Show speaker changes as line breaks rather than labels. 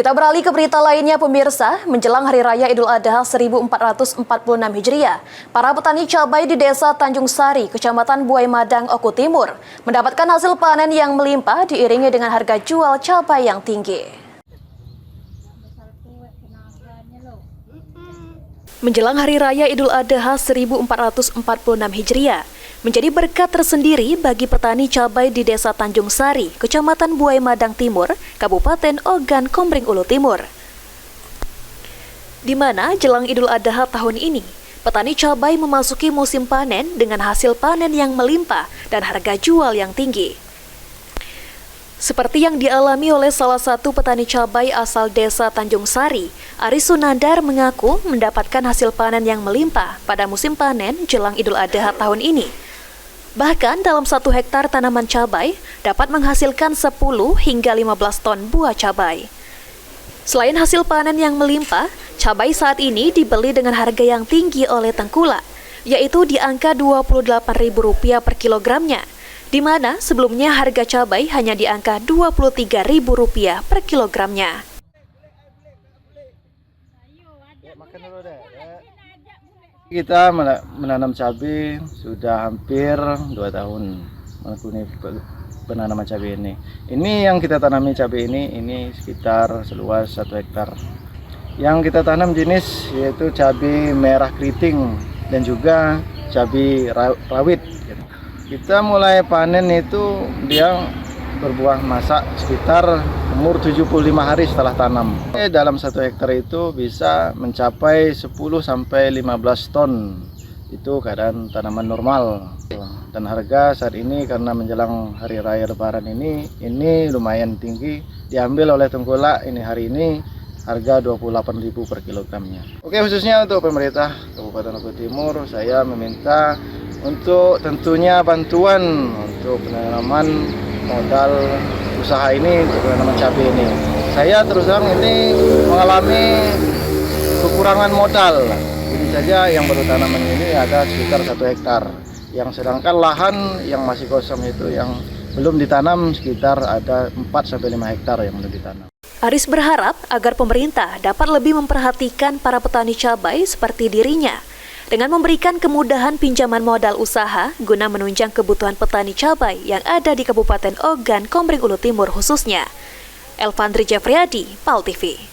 Kita beralih ke berita lainnya, pemirsa. Menjelang Hari Raya Idul Adha 1446 Hijriah, para petani cabai di Desa Tanjung Sari, Kecamatan Buai Madang, Oku Timur, mendapatkan hasil panen yang melimpah diiringi dengan harga jual cabai yang tinggi. Menjelang Hari Raya Idul Adha 1446 Hijriah, menjadi berkat tersendiri bagi petani cabai di Desa Tanjung Sari, Kecamatan Buai Madang Timur, Kabupaten Ogan Komering Ulu Timur. Di mana jelang Idul Adha tahun ini, petani cabai memasuki musim panen dengan hasil panen yang melimpah dan harga jual yang tinggi. Seperti yang dialami oleh salah satu petani cabai asal Desa Tanjung Sari, Aris Sunandar mengaku mendapatkan hasil panen yang melimpah pada musim panen jelang Idul Adha tahun ini. Bahkan dalam 1 hektar tanaman cabai dapat menghasilkan 10 hingga 15 ton buah cabai. Selain hasil panen yang melimpah, cabai saat ini dibeli dengan harga yang tinggi oleh tengkulak, yaitu di angka Rp28.000 per kilogramnya, di mana sebelumnya harga cabai hanya di angka Rp23.000 per kilogramnya.
Kita menanam cabai sudah hampir 2 tahun menekuni penanaman cabai ini. Ini yang kita tanami cabai ini sekitar seluas 1 hektar. Yang kita tanam jenis yaitu cabai merah keriting dan juga cabai rawit. Kita mulai panen itu dia berbuah masak sekitar umur 75 hari setelah tanam. Dalam 1 hektar itu bisa mencapai 10-15 ton. Itu keadaan tanaman normal. Dan harga saat ini karena menjelang Hari Raya Lebaran ini lumayan tinggi. Diambil oleh tengkulak ini hari ini harga Rp28.000 per kilogramnya. Oke, khususnya untuk pemerintah Kabupaten Oku Timur, saya meminta untuk tentunya bantuan untuk penanaman modal usaha ini untuk penanaman cabai ini. Saya terus terang ini mengalami kekurangan modal. Ini saja yang baru tanaman ini ada sekitar 1 hektar. Yang sedangkan lahan yang masih kosong itu yang belum ditanam sekitar ada 4-5 hektar yang belum ditanam.
Aris berharap agar pemerintah dapat lebih memperhatikan para petani cabai seperti dirinya, dengan memberikan kemudahan pinjaman modal usaha guna menunjang kebutuhan petani cabai yang ada di Kabupaten Ogan Komering Ulu Timur khususnya. Elvandri Jeffriyadi, PAL TV.